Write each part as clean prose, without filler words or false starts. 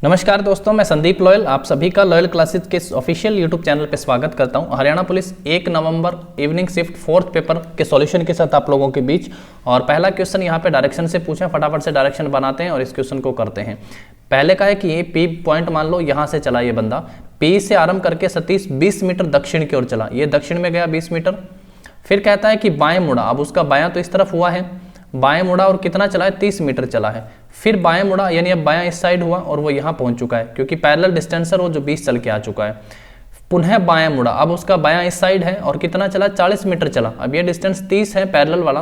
नमस्कार दोस्तों, मैं संदीप लॉयल आप सभी का लॉयल क्लासेज के ऑफिशियल यूट्यूब चैनल पे स्वागत करता हूं। हरियाणा पुलिस 1 नवंबर इवनिंग शिफ्ट 4th पेपर के सॉल्यूशन के साथ आप लोगों के बीच। और पहला क्वेश्चन यहां पे डायरेक्शन से पूछा, फटाफट से डायरेक्शन बनाते हैं और इस क्वेश्चन को करते हैं। पहले का है कि ये पी पॉइंट मान लो यहाँ से चला ये बंदा, पी से आरंभ करके सतीश 20 मीटर दक्षिण की ओर चला, ये दक्षिण में गया 20 मीटर। फिर कहता है कि बाएं मुड़ा, अब उसका बायां तो इस तरफ हुआ है, बाएं मुड़ा और कितना चला है 30 मीटर चला है। फिर बाएं मुड़ा यानी अब बायां इस साइड हुआ और वो यहाँ पहुंच चुका है, क्योंकि पैरेलल डिस्टेंसर वो जो 20 चल के आ चुका है। पुनः बायां मुड़ा, अब उसका बायां इस साइड है और कितना चला 40 मीटर चला। अब ये डिस्टेंस 30 है पैरेलल वाला,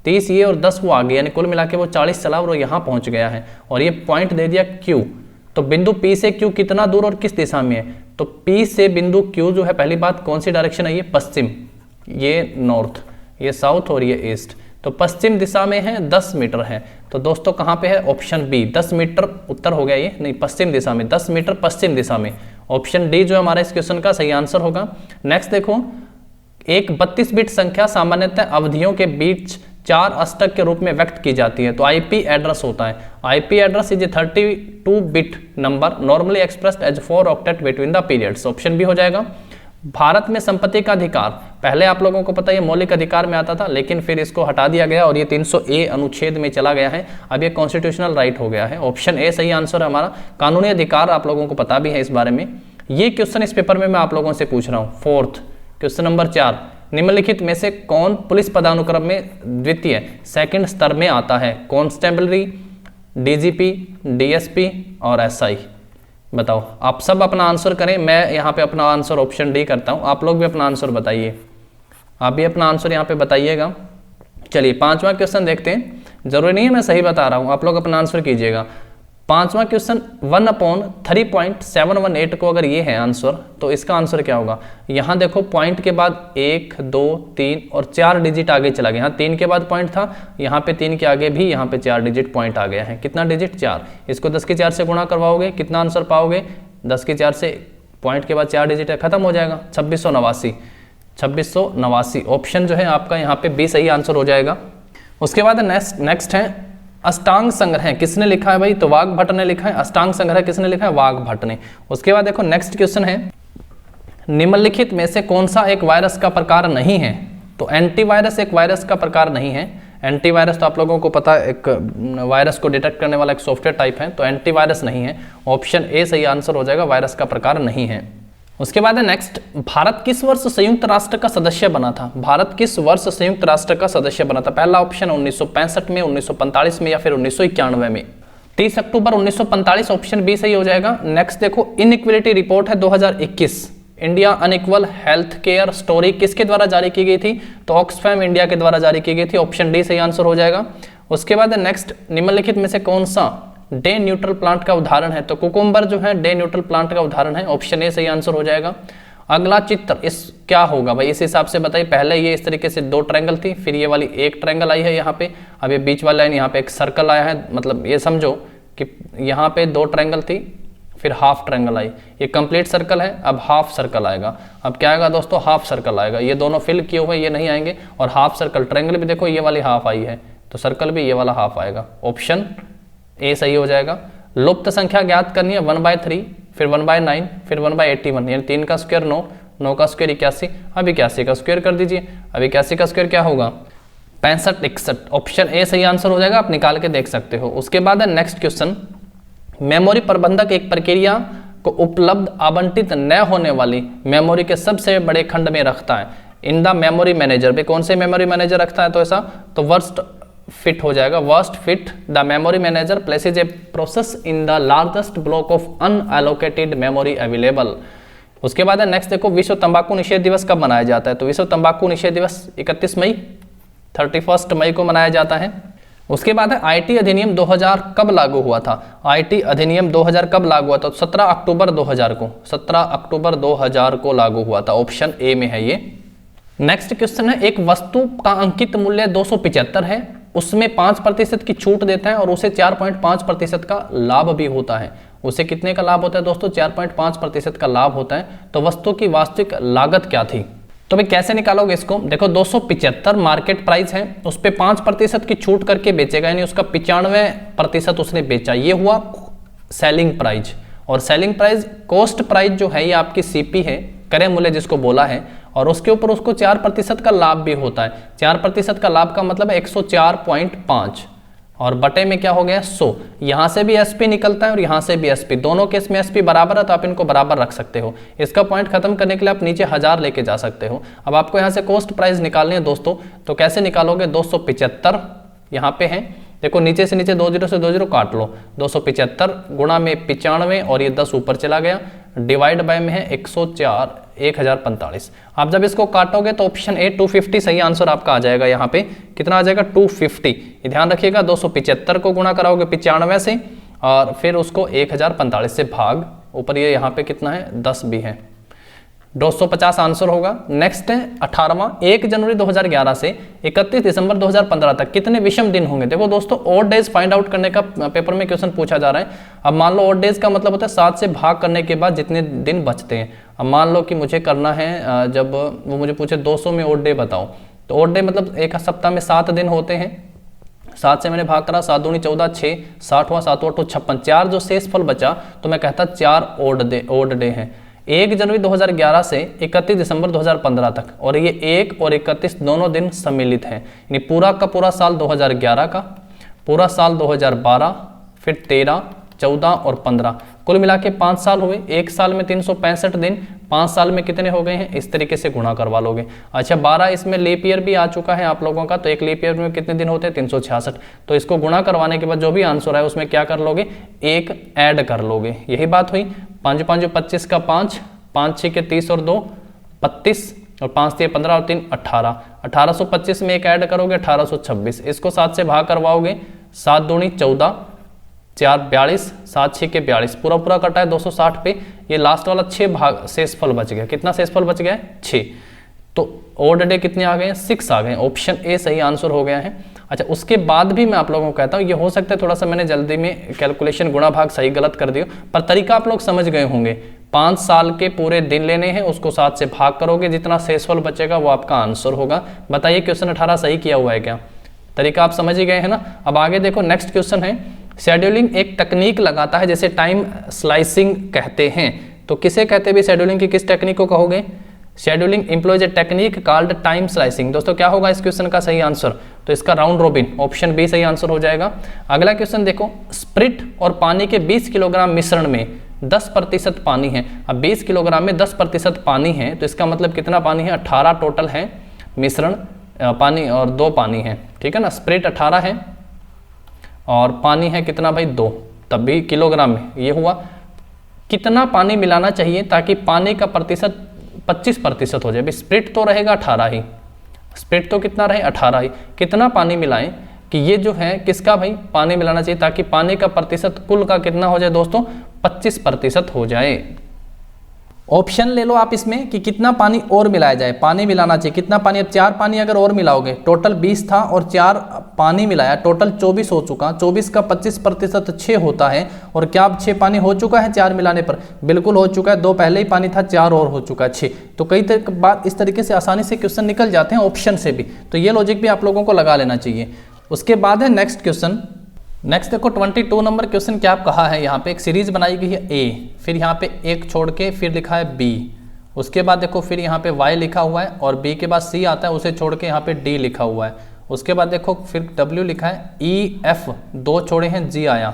30 ये और 10 वो आगे, यानी कुल मिला के वो 40 चला और वो यहाँ पहुंच गया है। और ये पॉइंट दे दिया Q, तो बिंदु P से Q कितना दूर और किस दिशा में है, तो P से बिंदु Q जो है, पहली बात कौन सी डायरेक्शन है, ये पश्चिम, ये नॉर्थ, ये साउथ और ये ईस्ट, तो पश्चिम दिशा में है, 10 मीटर है। तो दोस्तों कहाँ पे है, ऑप्शन बी 10 मीटर उत्तर हो गया ये, नहीं पश्चिम दिशा में 10 मीटर पश्चिम दिशा में, ऑप्शन डी जो हमारा इस क्वेश्चन का सही आंसर होगा। नेक्स्ट देखो, एक 32 बिट संख्या सामान्यतः अवधियों के बीच 4 अष्टक के रूप में व्यक्त की जाती है, तो आईपी एड्रेस होता है। IP address is a 32 bit number normally expressed as 4 octet between the periods, option B हो जाएगा। भारत में संपत्ति का अधिकार, पहले आप लोगों को पता है ये मौलिक अधिकार में आता था, लेकिन फिर इसको हटा दिया गया और ये 300A अनुच्छेद में चला गया है, अब ये कॉन्स्टिट्यूशनल राइट हो गया है, ऑप्शन ए सही आंसर है हमारा। कानूनी अधिकार आप लोगों को पता भी है इस बारे में। ये क्वेश्चन इस पेपर में मैं आप लोगों से पूछ रहा हूँ। 4th क्वेश्चन नंबर 4, निम्नलिखित में से कौन पुलिस पदानुक्रम में द्वितीय सेकंड स्तर में आता है, कांस्टेबलरी, डीजीपी, डीएसपी और एसआई। बताओ, आप सब अपना आंसर करें, मैं यहाँ पे अपना आंसर ऑप्शन डी करता हूँ, आप लोग भी अपना आंसर बताइए, आप भी अपना आंसर यहाँ पे बताइएगा। चलिए 5वां क्वेश्चन देखते हैं, जरूरी नहीं है मैं सही बता रहा हूँ, आप लोग अपना आंसर कीजिएगा। 5वां क्वेश्चन 1/3.718 को अगर ये है आंसर, तो इसका आंसर क्या होगा। यहाँ देखो पॉइंट के बाद 1, 2, 3 और 4 डिजिट आगे चला गया, यहाँ 3 के बाद पॉइंट था, यहाँ पे 3 के आगे भी यहाँ पे 4 डिजिट पॉइंट आ गया है। कितना डिजिट, 4। इसको 10 की 4 से गुणा करवाओगे, कितना आंसर पाओगे, 10 की 4 से पॉइंट के बाद 4 डिजिट है, खत्म हो जाएगा, 2689। 2689 ऑप्शन जो है आपका यहाँ पे बी सही आंसर हो जाएगा। उसके बाद नेक्स्ट है अष्टांग संग्रह, किसने लिखा है भाई, तो वाघ भट्ट ने लिखा है। अष्टांग संग्रह किसने लिखा है, वाघ भट्ट ने। उसके बाद देखो नेक्स्ट क्वेश्चन है, निम्नलिखित में से कौन सा एक वायरस का प्रकार नहीं है, तो एंटीवायरस एक वायरस का प्रकार नहीं है। एंटीवायरस तो आप लोगों को पता है एक वायरस को डिटेक्ट करने वाला एक सॉफ्टवेयर टाइप है, तो एंटीवायरस नहीं है, ऑप्शन ए सही आंसर हो जाएगा, वायरस का प्रकार नहीं है। उसके बाद है नेक्स्ट, भारत किस वर्ष संयुक्त राष्ट्र का सदस्य बना था, भारत किस वर्ष संयुक्त राष्ट्र का सदस्य बना था। पहला ऑप्शन 1965 में, 1945 में या फिर 1991 में। 30 अक्टूबर 1945 ऑप्शन बी सही हो जाएगा। नेक्स्ट देखो, इनइक्वलिटी रिपोर्ट है 2021, India unequal health care story किसके द्वारा जारी की गई थी, तो ऑक्सफैम इंडिया के द्वारा जारी की गई थी, ऑप्शन डी सही आंसर हो जाएगा। उसके बाद नेक्स्ट, निम्नलिखित में से कौन सा डे न्यूट्रल प्लांट का उदाहरण है, तो कुकुम्बर जो है डे न्यूट्रल प्लांट का उदाहरण है, ऑप्शन ए सही आंसर हो जाएगा। अगला चित्र इस क्या होगा भाई, इस हिसाब से बताइए। पहले ये इस तरीके से 2 ट्रायंगल थी, फिर ये वाली एक ट्रायंगल आई है यहाँ पे, अब ये बीच वाला लाइन यहाँ पे एक सर्कल आया है, मतलब ये समझो कि यहाँ पे 2 ट्रायंगल थी, फिर हाफ ट्रायंगल आई, ये कंप्लीट सर्कल है, अब हाफ सर्कल आएगा। अब क्या आएगा दोस्तों, हाफ सर्कल आएगा, ये दोनों फिल किए हुए ये नहीं आएंगे, और हाफ सर्कल ट्रायंगल भी देखो ये वाली हाफ आई है, तो सर्कल भी ये वाला हाफ आएगा, ऑप्शन ए सही हो जाएगा। लुप्त संख्या ज्ञात करनी है 1/3, फिर 1/9, फिर 1/81, यानी 3 का स्क्वायर 9, 9 का स्क्वायर 81, अब 81 का स्क्वायर कर दीजिए, अब 81 का स्क्वायर क्या होगा, 65, 61, ऑप्शन ए सही आंसर हो जाएगा, आप निकाल के देख सकते हो। उसके बाद है नेक्स्ट क्वेश्चन, मेमोरी प्रबंधक एक प्रक्रिया को उपलब्ध आवंटित न होने वाली मेमोरी के सबसे बड़े खंड में रखता है। इन द मेमोरी मैनेजर भी कौन से मेमोरी मैनेजर रखता है, तो ऐसा तो वर्स्ट फिट हो जाएगा, worst fit the memory manager places a process in the largest block of unallocated memory available. उसके बाद है नेक्स्ट देखो, विश्व तंबाकू निषेध दिवस कब मनाया जाता है, तो विश्व तंबाकू निषेध दिवस 31 मई 31 मई को मनाया जाता है। उसके बाद है आईटी अधिनियम 2000 कब लागू हुआ था, आईटी अधिनियम 2000 कब लागू हुआ था, तो 17 अक्टूबर 2000 को, 17 अक्टूबर 2000 को लागू हुआ था, ऑप्शन ए में है ये। नेक्स्ट क्वेश्चन है, एक वस्तु का अंकित मूल्य 275 है, उसमें 5% की छूट देता है और उसे 4.5% का लाभ भी होता है। उसे कितने का लाभ होता है दोस्तों, 4.5% का लाभ होता है। तो वस्तु की वास्तविक लागत क्या थी, तो भाई कैसे निकालोगे इसको, देखो 275 मार्केट प्राइस है, उस पर 5% की छूट करके बेचेगा, यानी उसका 95% उसने बेचा, ये हुआ सेलिंग प्राइस। और सेलिंग प्राइस, कॉस्ट प्राइस जो है ये आपकी सीपी है, क्रय मूल्य जिसको बोला है, और उसके ऊपर उसको 4% का लाभ भी होता है। 4% का लाभ का मतलब है 104.5 और बटे में क्या हो गया 100। यहाँ से भी एसपी निकलता है और यहाँ से भी एसपी, दोनों केस में एसपी बराबर है तो आप इनको बराबर रख सकते हो। इसका पॉइंट खत्म करने के लिए आप नीचे 1000 लेके जा सकते हो। अब आपको यहाँ से कॉस्ट प्राइस निकालनी है दोस्तों, तो कैसे निकालोगे, 275 यहाँ पे है, देखो नीचे से नीचे 20 से 20 काट लो, 275 गुणा में 95 और ये 10 ऊपर चला गया, डिवाइड बाय में है 104 1045। आप जब इसको काटोगे तो ऑप्शन ए 250 सही आंसर आपका आ जाएगा। यहाँ पे कितना आ जाएगा 250, ये ध्यान रखिएगा। 275 को गुणा कराओगे 95 से और फिर उसको 1045 से भाग, ऊपर ये यहाँ पे कितना है 10 भी है, 250 आंसर होगा। नेक्स्ट है 18वां, 1 जनवरी 2011 से 31 दिसंबर 2015 तक कितने विषम दिन होंगे। देखो दोस्तों ऑड डेज फाइंड आउट करने का पेपर में क्वेश्चन पूछा जा रहा है। अब मान लो ऑड डेज का मतलब होता है 7 से भाग करने के बाद जितने दिन बचते हैं। अब मान लो कि मुझे करना है, जब वो मुझे पूछे 200 में ऑड डे बताओ, तो ऑड डे मतलब एक सप्ताह में 7 दिन होते हैं, 7 से मैंने भाग करा, 7 दूनी 14, 6 60 हुआ, 7 8 56, 4 जो शेष फल बचा तो मैं कहता 4 ऑड डे हैं। 1 जनवरी 2011 से 31 दिसंबर 2015 तक, और ये 1 और 31 दोनों दिन सम्मिलित हैं, यानी पूरा का पूरा साल 2011 का, पूरा साल 2012, फिर 13, 14 और 15, कुल मिला के 5 साल हुए। एक साल में 365 दिन, 5 साल में कितने हो गए हैं, इस तरीके से गुणा करवा लोगे। अच्छा 12 इसमें लीप ईयर भी आ चुका है आप लोगों का, तो एक लीप ईयर में कितने दिन होते हैं 366, तो इसको गुणा करवाने के बाद जो भी आंसर है उसमें क्या कर लोगे, एक ऐड कर लोगे। यही बात हुई। 5 5 25 का 5, 5 6 के 30 और 2 32 और 5 3 15 और 3 18, 1825 में एक ऐड करोगे 1826, इसको 7 से भाग करवाओगे, 7 दूनी 14, 4 42, 7 6 के 42, पूरा पूरा कटा है 260 पे। ये लास्ट वाला 6 भाग शेषफल बच गया, कितना शेषफल बच गया है 6, तो ऑड डे कितने आ गए हैं 6 आ गए, ऑप्शन ए सही आंसर हो गया है। अच्छा उसके बाद भी मैं आप लोगों को कहता हूँ, ये हो सकता है थोड़ा सा मैंने जल्दी में कैलकुलेशन गुणा भाग सही गलत कर दिया, पर तरीका आप लोग समझ गए होंगे। 5 साल के पूरे दिन लेने हैं, उसको 7 से भाग करोगे, जितना शेषफल बचेगा वो आपका आंसर होगा। बताइए क्वेश्चन 18 सही किया हुआ है क्या, तरीका आप समझ ही गए हैं ना। अब आगे देखो नेक्स्ट क्वेश्चन है, शेड्यूलिंग एक तकनीक लगाता है जैसे टाइम स्लाइसिंग कहते हैं, तो किसे कहते हैं भी शेड्यूलिंग की, किस टेक्निक को कहोगे, scheduling employees a technique called time slicing. दोस्तों क्या होगा इस क्वेश्चन का सही आंसर, तो इसका राउंड रोबिन, ऑप्शन बी सही आंसर हो जाएगा। अगला क्वेश्चन देखो, स्प्रिट और पानी के 20 किलोग्राम मिश्रण में 10% पानी है। अब 20 किलोग्राम में 10% पानी है, तो इसका मतलब कितना पानी है, 18 टोटल है मिश्रण, पानी और 2 पानी है, ठीक है ना। स्प्रिट 18 है और पानी है कितना भाई 2, तब भी किलोग्राम में ये हुआ। कितना पानी मिलाना चाहिए ताकि पानी का प्रतिशत 25% हो जाए। स्प्रिट तो रहेगा 18 ही, स्प्रिट तो कितना रहे 18 ही, कितना पानी मिलाएं कि ये जो है किसका भाई पानी मिलाना चाहिए ताकि पानी का प्रतिशत कुल का कितना हो जाए दोस्तों 25% हो जाए। ऑप्शन ले लो आप इसमें कि कितना पानी और मिलाया जाए, पानी मिलाना चाहिए कितना पानी, अब 4 पानी अगर और मिलाओगे, टोटल 20 था और 4 पानी मिलाया टोटल 24 हो चुका, 24 का 25% 6 होता है, और क्या अब 6 पानी हो चुका है 4 मिलाने पर, बिल्कुल हो चुका है, 2 पहले ही पानी था, 4 और हो चुका है 6। तो कई बार इस तरीके से आसानी से क्वेश्चन निकल जाते हैं ऑप्शन से भी, तो ये लॉजिक भी आप लोगों को लगा लेना चाहिए। उसके बाद है नेक्स्ट क्वेश्चन, नेक्स्ट देखो 22 नंबर क्वेश्चन क्या कहा है, यहाँ पे एक सीरीज बनाई गई है ए, फिर यहाँ पे एक छोड़ के फिर लिखा है बी, उसके बाद देखो फिर यहाँ पे वाई लिखा हुआ है और बी के बाद सी आता है, उसे छोड़ के यहाँ पे डी लिखा हुआ है, उसके बाद देखो फिर डब्ल्यू लिखा है, ई एफ 2 छोड़े हैं, जी आया।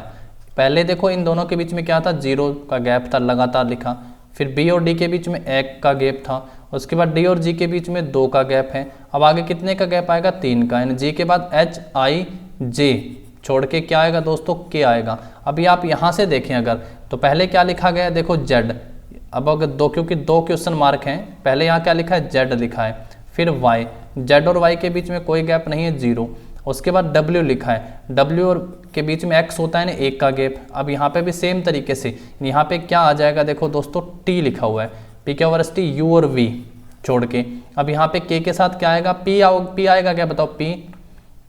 पहले देखो इन दोनों के बीच में क्या था 0 का गैप था, लगातार लिखा, फिर बी और डी के बीच में 1 का गैप था, उसके बाद डी और जी के बीच में 2 का गैप है। अब आगे कितने का गैप आएगा 3 का, यानी जी के बाद एच आई जे छोड़ के क्या आएगा दोस्तों के आएगा। अभी आप यहाँ से देखें अगर तो पहले क्या लिखा गया देखो जेड, अब अगर क्योंकि 2 क्वेश्चन मार्क हैं, पहले यहाँ क्या लिखा है जेड लिखा है, फिर वाई, जेड और वाई के बीच में कोई गैप नहीं है 0, उसके बाद डब्ल्यू लिखा है, डब्ल्यू और के बीच में एक्स होता है ना 1 का गैप। अब यहाँ पे भी सेम तरीके से यहाँ पे क्या आ जाएगा देखो दोस्तों टी लिखा हुआ है, पी के ओवर एस टी, यू और वी छोड़ के, अब यहाँ पे के साथ क्या आएगा पी आएगा, क्या बताओ P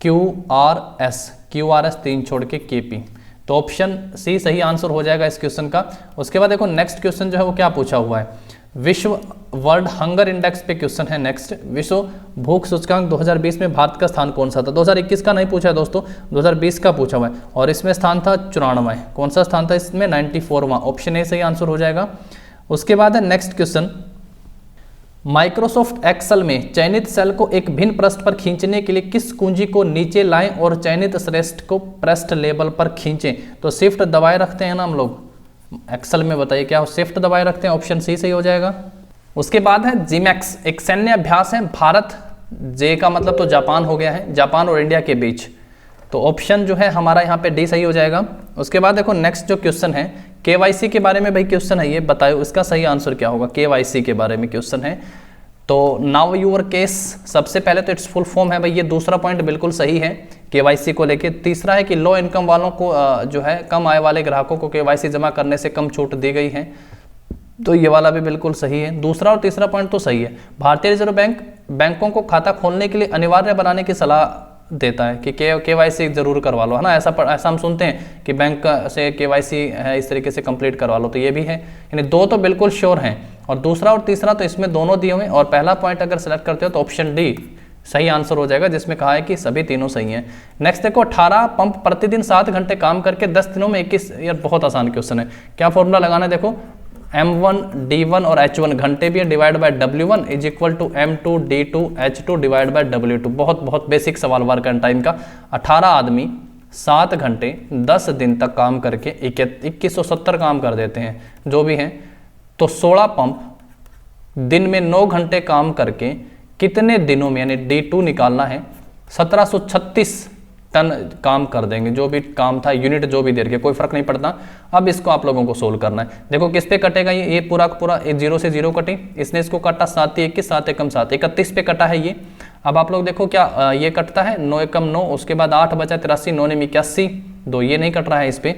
Q R S, Q R S 3 छोड़ के के पी, तो ऑप्शन सी सही आंसर हो जाएगा इस क्वेश्चन का। उसके बाद देखो नेक्स्ट क्वेश्चन जो है वो क्या पूछा हुआ है, विश्व वर्ल्ड हंगर इंडेक्स पे क्वेश्चन है नेक्स्ट। विश्व भूख सूचकांक 2020 में भारत का स्थान कौन सा था? 2021 का नहीं पूछा है दोस्तों, 2020 का पूछा हुआ है और इसमें स्थान था 94। कौन सा स्थान था इसमें? 94वां। ऑप्शन ए सही आंसर हो जाएगा। उसके बाद है नेक्स्ट क्वेश्चन, माइक्रोसॉफ्ट एक्सेल में चयनित सेल को एक भिन्न पृष्ठ पर खींचने के लिए किस कुंजी को नीचे लाएं और चयनित श्रेष्ठ को पृष्ठ लेबल पर खींचें? तो शिफ्ट दबाए रखते हैं ना हम लोग एक्सेल में, बताइए क्या शिफ्ट दबाए रखते हैं? ऑप्शन सी सही हो जाएगा। उसके बाद है जीमैक्स, एक सैन्य अभ्यास है भारत, जे का मतलब तो जापान हो गया है, जापान और इंडिया के बीच, तो ऑप्शन जो है हमारा यहाँ पे डी सही हो जाएगा। उसके बाद देखो नेक्स्ट जो क्वेश्चन है केवाईसी के बारे में भाई क्वेश्चन है, ये बताओ इसका सही आंसर क्या होगा? केवाईसी के बारे में क्वेश्चन है, तो नाउ यूर केस सबसे पहले तो इट्स फुल फॉर्म है भाई, ये दूसरा पॉइंट बिल्कुल सही है केवाईसी को लेके। तीसरा है कि लो इनकम वालों को जो है कम आय वाले ग्राहकों को केवाईसी जमा करने से कम छूट दी गई है, तो ये वाला भी बिल्कुल सही है। दूसरा और तीसरा पॉइंट तो सही है। भारतीय रिजर्व बैंक बैंकों को खाता खोलने के लिए अनिवार्य बनाने की सलाह देता है कि केवाईसी जरूर करवा लो, है ना, ऐसा हम सुनते हैं कि बैंक से केवाईसी है इस तरीके से कंप्लीट करवा लो, तो ये भी है, यानी दो तो बिल्कुल श्योर हैं और दूसरा और तीसरा तो इसमें दोनों दिए हुए और पहला पॉइंट अगर सेलेक्ट करते हो तो ऑप्शन डी सही आंसर हो जाएगा, जिसमें कहा है कि सभी तीनों सही हैं। नेक्स्ट देखो 18 पंप प्रतिदिन 7 घंटे काम करके 10 दिनों में 21, यार बहुत आसान क्वेश्चन है, क्या फॉर्मूला लगाना है? देखो M1 D1 और H1 घंटे भी है, divide by W1 is equal to M2 D2 H2 divide by W2। बहुत बेसिक सवाल वर्क एंड टाइम का। 18 आदमी 7 घंटे 10 दिन तक काम करके 2170 काम कर देते हैं जो भी हैं, तो 16 पंप दिन में 9 घंटे काम करके कितने दिनों में, यानी D2 निकालना है, 1736 टन काम कर देंगे, जो भी काम था यूनिट जो भी दे रही है, कोई फर्क नहीं पड़ता। अब इसको आप लोगों को सोल्व करना है। देखो किस पे कटेगा ये पूरा पूरा 0 से 0 कटे, इसने इसको काटा 7 21 7 एकम 7 31 पे कटा है ये। अब आप लोग देखो क्या ये कटता है 9 एकम 9, उसके बाद 8 बचा 83, 9 ने 81, 2 ये नहीं कट रहा है इस पे,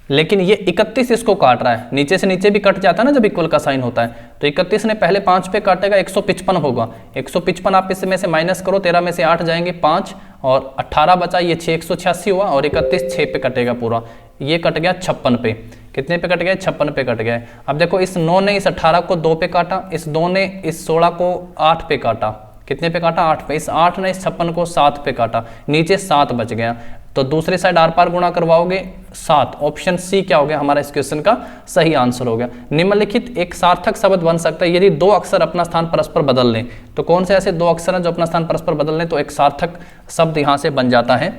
लेकिन ये 31 इसको काट रहा है, नीचे से नीचे भी कट जाता है ना जब इक्वल का साइन होता है, तो 31 ने पहले 5 पे काटेगा, 155 होगा, 155 आप इसमें से माइनस करो, 13 में से 8 जाएंगे 5 और 18 बचा, ये 6 186 हुआ और 31 6 पे कटेगा पूरा, ये कट गया 56 पे। कितने पे कट गया? 56 पे कट गया। अब देखो इस 9 ने इस 18 को 2 पे काटा, इस 2 ने इस 16 को 8 पे काटा, कितने पे काटा? 8 पे। इस 8 ने इस 56 को 7 पे काटा, नीचे 7 बच गया, तो दूसरे साइड आर पार गुणा करवाओगे 7। ऑप्शन सी क्या हो गया हमारा इस क्वेश्चन का सही आंसर हो गया। निम्नलिखित एक सार्थक शब्द बन सकता है यदि 2 अक्षर अपना स्थान परस्पर बदल लें, तो कौन से ऐसे 2 अक्षर हैं जो अपना स्थान परस्पर बदल लें, तो एक सार्थक शब्द यहाँ से बन जाता है।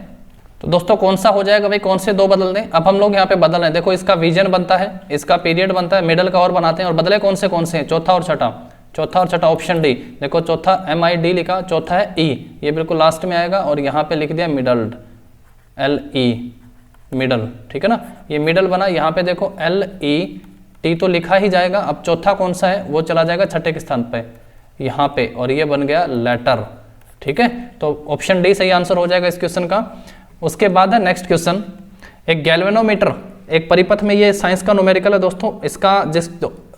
तो दोस्तों कौन सा हो जाएगा भाई, कौन से 2 बदल दें? अब हम लोग यहाँ पे बदल रहे हैं, देखो इसका विजन बनता है, इसका पीरियड बनता है, मिडल का और बनाते हैं, और बदले कौन से हैं? चौथा और छठा ऑप्शन डी। देखो चौथा MID लिखा, चौथा है E, ये बिल्कुल लास्ट में आएगा, और यहाँ पे लिख दिया मिडल LE, मिडल, ठीक है ना, ये मिडल बना। यहाँ पे देखो LET तो लिखा ही जाएगा, अब चौथा कौन सा है वो चला जाएगा छठे के स्थान पे यहाँ पे, और ये बन गया लेटर, ठीक है, तो ऑप्शन डी सही आंसर हो जाएगा इस क्वेश्चन का। उसके बाद है नेक्स्ट क्वेश्चन, एक गैल्वेनोमीटर एक परिपथ में, ये साइंस का न्यूमेरिकल है दोस्तों, इसका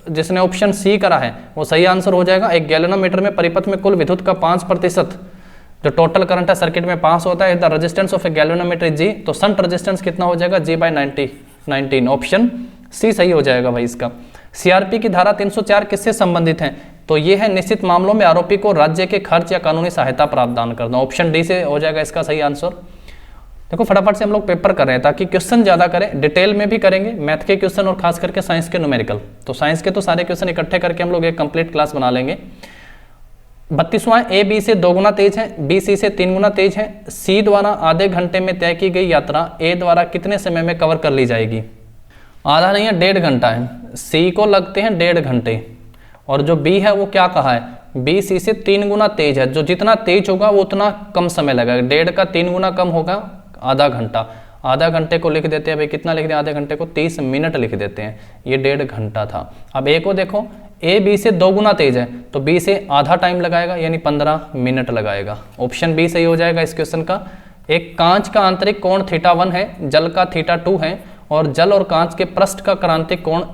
जिसने ऑप्शन सी करा है वो सही आंसर हो जाएगा। एक गैल्वेनोमीटर में परिपथ में कुल विद्युत का 5% जो टोटल करंट है सर्किट में पास होता है। The resistance of a galvanometer G, तो शंट रेजिस्टेंस कितना हो जाएगा? G/19, ऑप्शन सी सही हो जाएगा भाई इसका। CRP की धारा 304 किससे संबंधित है? तो ये है निश्चित मामलों में आरोपी को राज्य के खर्च या कानूनी सहायता प्रावधान करना, ऑप्शन डी से हो जाएगा इसका सही आंसर। देखो फटाफट से हम लोग पेपर कर रहे हैं ताकि क्वेश्चन ज्यादा करें, डिटेल में भी करेंगे मैथ के क्वेश्चन और खास करके साइंस के न्यूमेरिकल, तो साइंस के तो सारे क्वेश्चन इकट्ठे करके हम लोग एक कंप्लीट क्लास बना लेंगे। 32वां A B से 2 गुना तेज है, B C से 3 गुना तेज है, C द्वारा आधे घंटे में तय की गई यात्रा A द्वारा कितने समय में कवर कर ली जाएगी? आधा नहीं है, 1.5 घंटा है, C को लगते हैं 1.5 घंटे, और जो B है वो क्या कहा है? B C से 3 गुना तेज है, जो जितना तेज होगा वो उतना कम समय लगेगा, 1.5 का 3 गुना कम होगा, आधा घंटा। आधा घंटे को लिख देते हैं भाई, कितना लिख दें आधे घंटे को? 30 मिनट लिख देते हैं, ये 1.5 घंटा था। अब A को देखो, A B से 2 गुना तेज है, तो B से आधा टाइम लगाएगा यानी 15 मिनट लगाएगा, ऑप्शन बी सही हो जाएगा इस क्वेश्चन का। एक कांच का आंतरिक कोण θ1 है, जल का θ2 है, और जल और कांच के पृष्ठ का क्रांतिक कोण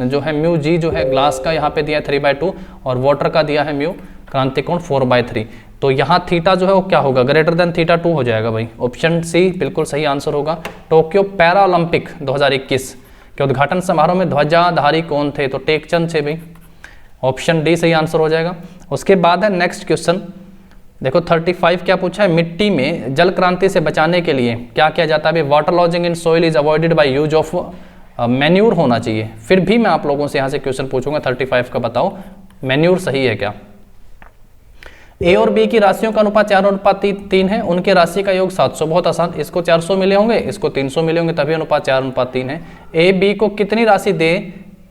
जो है म्यू जी जो है ग्लास का यहाँ पे दिया है 3/2 और वाटर का दिया है म्यू क्रांतिक कोण 4/3, तो यहाँ थीटा जो है वो क्या होगा? ग्रेटर देन θ2 हो जाएगा भाई, ऑप्शन सी बिल्कुल सही आंसर होगा। टोक्यो पैरा ओलंपिक 2021 कि उद्घाटन समारोह में ध्वजाधारी कौन थे? तो टेकचंद थे भाई, ऑप्शन डी सही आंसर हो जाएगा। उसके बाद है नेक्स्ट क्वेश्चन, देखो 35 क्या पूछा है, मिट्टी में जल क्रांति से बचाने के लिए क्या किया जाता है? Water lodging in soil is avoided by use of manure होना चाहिए। फिर भी मैं आप लोगों से यहाँ से क्वेश्चन पूछूंगा 35 का, बताओ मैन्यूर सही है क्या? ए और बी की राशियों का अनुपात 4:3 है, उनके राशि का योग 700, बहुत आसान, इसको 400 मिले होंगे, इसको 300 मिले होंगे, तभी अनुपात 4:3 है। ए बी को कितनी राशि दे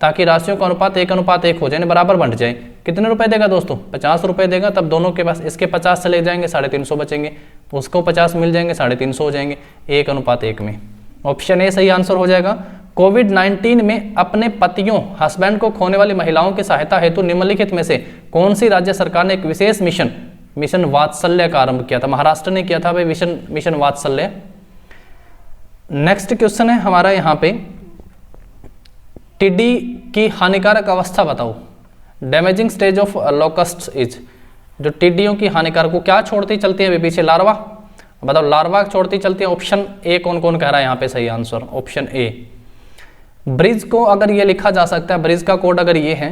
ताकि राशियों का अनुपात 1:1 हो जाए, बराबर बंट जाए? कितने रुपए देगा दोस्तों? 50 रुपए देगा, तब दोनों के पास इसके 50 चले जाएंगे, 350 बचेंगे, उसको 50 मिल जाएंगे, 350 हो जाएंगे, 1:1 में। ऑप्शन ए सही आंसर हो जाएगा। कोविड-19 में अपने पतियों हस्बैंड को खोने वाली महिलाओं की सहायता हेतु निम्नलिखित में से कौन सी राज्य सरकार ने एक विशेष मिशन वात्सल्य का आरंभ किया था? महाराष्ट्र ने किया था भाई मिशन वात्सल्य। नेक्स्ट क्वेश्चन है हमारा यहाँ पे, टिड्डी की हानिकारक अवस्था बताओ। Damaging stage of locust is, जो टिड्डियों की हानिकारक को क्या छोड़ती चलती है पीछे? लार्वा, बताओ लार्वा छोड़ती चलती है। ऑप्शन ए कौन कौन कह रहा है यहाँ पे सही आंसर? Option A. ब्रिज को अगर ये लिखा जा सकता है, ब्रिज का कोड अगर ये है,